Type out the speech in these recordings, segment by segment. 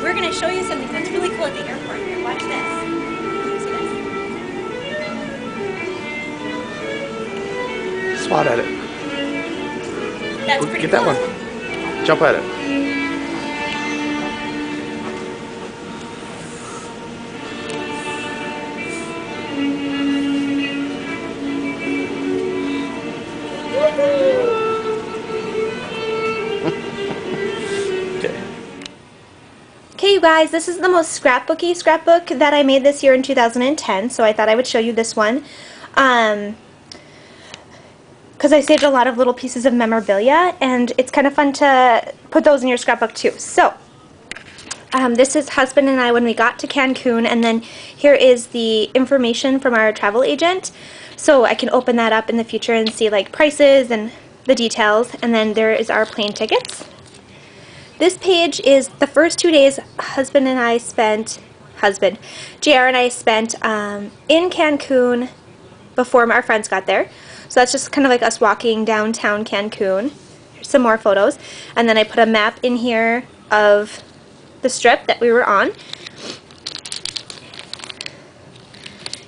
we're going to show you something that's really cool at the airport here. Watch this. See this? Swat at it. That's pretty Get that cool. one. Jump at it. Okay, you guys, this is the most scrapbooky scrapbook that I made this year in 2010, so I thought I would show you this one. Because I saved a lot of little pieces of memorabilia, and it's kind of fun to put those in your scrapbook too. So, this is husband and I when we got to Cancun, and then here is the information from our travel agent. So I can open that up in the future and see like prices and the details, and then there is our plane tickets. This page is the first 2 days JR and I spent in Cancun before our friends got there. So that's just kind of like us walking downtown Cancun. Here's some more photos. And then I put a map in here of the strip that we were on.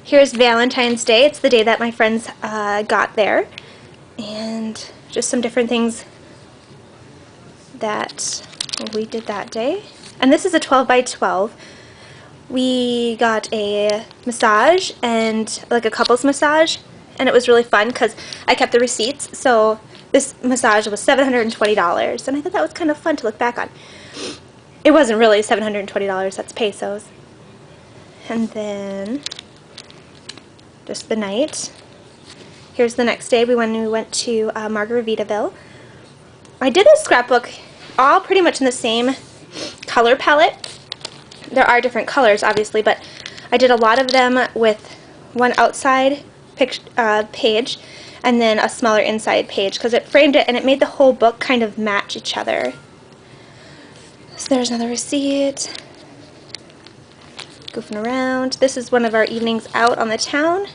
Here's Valentine's Day. It's the day that my friends got there. And just some different things that we did that day. And this is a 12 by 12. We got a massage and like a couples massage, and it was really fun because I kept the receipts. So this massage was $720, and I thought that was kind of fun to look back on. It wasn't really $720, that's pesos. And then just the night. Here's the next day. We went to Margaritaville. I did this scrapbook all pretty much in the same color palette. There are different colors, obviously, but I did a lot of them with one outside page and then a smaller inside page because it framed it and it made the whole book kind of match each other. So there's another receipt. Goofing around. This is one of our evenings out on the town.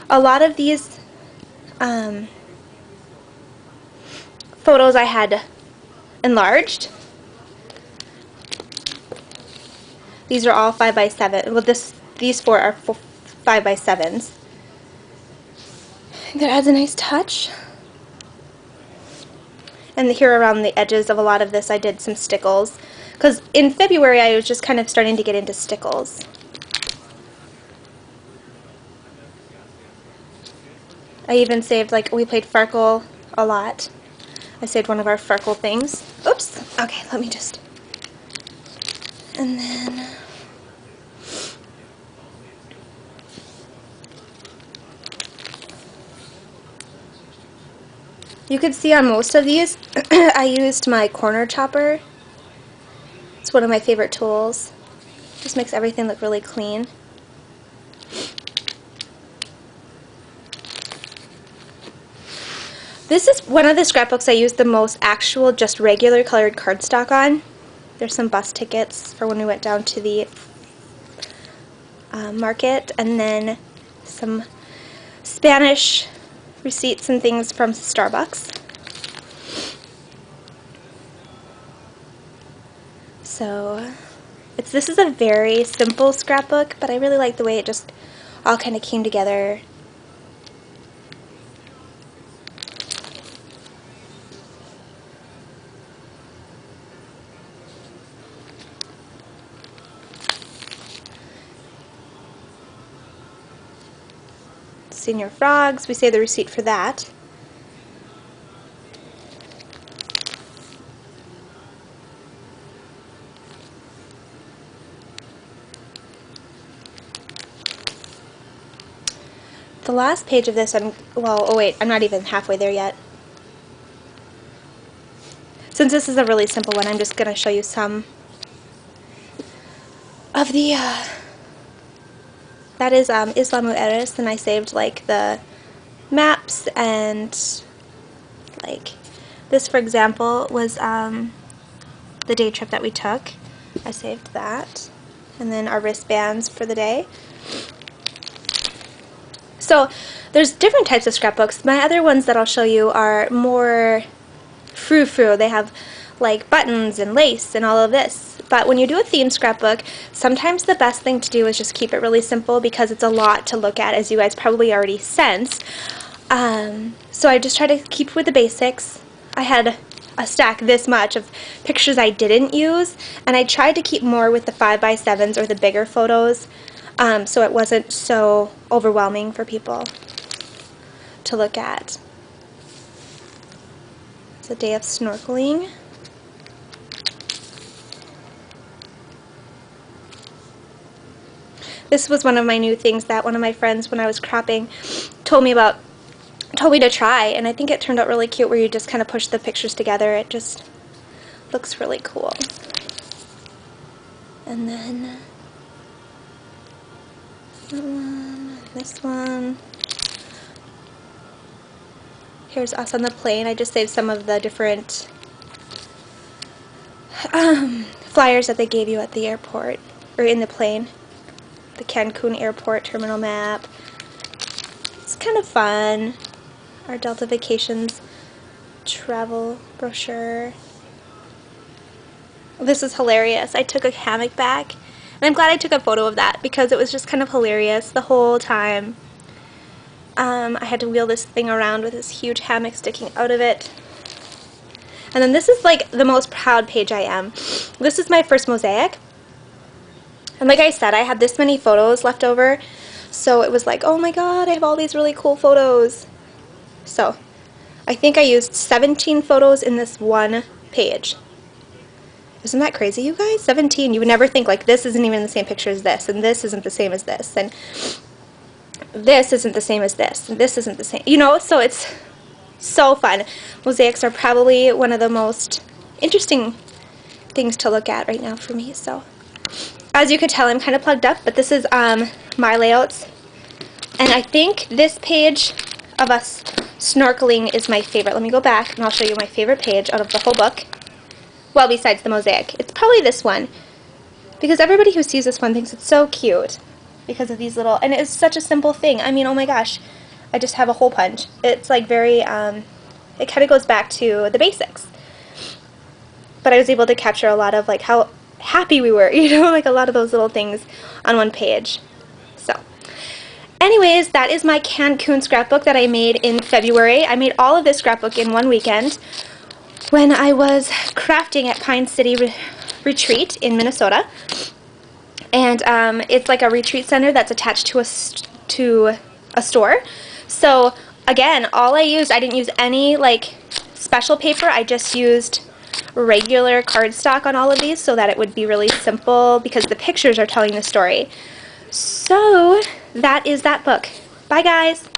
A lot of these photos I had enlarged. These are all 5 by 7. Well, these four are 5 by 7s. That adds a nice touch. And here around the edges of a lot of this I did some stickles. Because in February I was just kind of starting to get into stickles. I even saved, like, we played Farkle a lot. I saved one of our Farkle things. Oops. Okay, let me just... And then... You could see on most of these, I used my corner chopper. It's one of my favorite tools. Just makes everything look really clean. This is one of the scrapbooks I used the most actual, just regular colored cardstock on. There's some bus tickets for when we went down to the market, and then some Spanish receipts and things from Starbucks. So this is a very simple scrapbook, but I really like the way it just all kind of came together. Senior Frogs, we save the receipt for that. The last page of this, I'm not even halfway there yet. Since this is a really simple one, I'm just going to show you some of the that is Isla Mujeres, and I saved like the maps, and like this, for example, was the day trip that we took. I saved that, and then our wristbands for the day. So there's different types of scrapbooks. My other ones that I'll show you are more frou-frou. They have like buttons and lace and all of this. But when you do a theme scrapbook, sometimes the best thing to do is just keep it really simple because it's a lot to look at, as you guys probably already sense. So I just try to keep with the basics. I had a stack this much of pictures I didn't use, and I tried to keep more with the 5x7s or the bigger photos, so it wasn't so overwhelming for people to look at. It's a day of snorkeling. This was one of my new things that one of my friends, when I was cropping, told me to try, and I think it turned out really cute where you just kind of push the pictures together. It just looks really cool. And then that one, this one. Here's us on the plane. I just saved some of the different flyers that they gave you at the airport, or in the plane. The Cancun airport terminal map. It's kind of fun. Our Delta Vacations travel brochure. This is hilarious. I took a hammock back, and I'm glad I took a photo of that because it was just kind of hilarious the whole time. I had to wheel this thing around with this huge hammock sticking out of it. And then this is like the most proud page I am. This is my first mosaic. And like I said, I had this many photos left over, so it was like, oh my god, I have all these really cool photos. So, I think I used 17 photos in this one page. Isn't that crazy, you guys? 17. You would never think, like, this isn't even the same picture as this, and this isn't the same as this, and this isn't the same as this, and this isn't the same. You know, so it's so fun. Mosaics are probably one of the most interesting things to look at right now for me, so. As you can tell, I'm kind of plugged up, but this is my layouts. And I think this page of us snorkeling is my favorite. Let me go back and I'll show you my favorite page out of the whole book. Well, besides the mosaic. It's probably this one. Because everybody who sees this one thinks it's so cute. Because of these little, and it's such a simple thing. I mean, oh my gosh. I just have a hole punch. It's like very, it kind of goes back to the basics. But I was able to capture a lot of like how happy we were, you know, like a lot of those little things on one page. So, anyways, that is my Cancun scrapbook that I made in February. I made all of this scrapbook in one weekend when I was crafting at Pine City Retreat in Minnesota. And it's like a retreat center that's attached to a store. So, again, all I used, I didn't use any like special paper. I just used regular cardstock on all of these so that it would be really simple because the pictures are telling the story. So that is that book. Bye guys!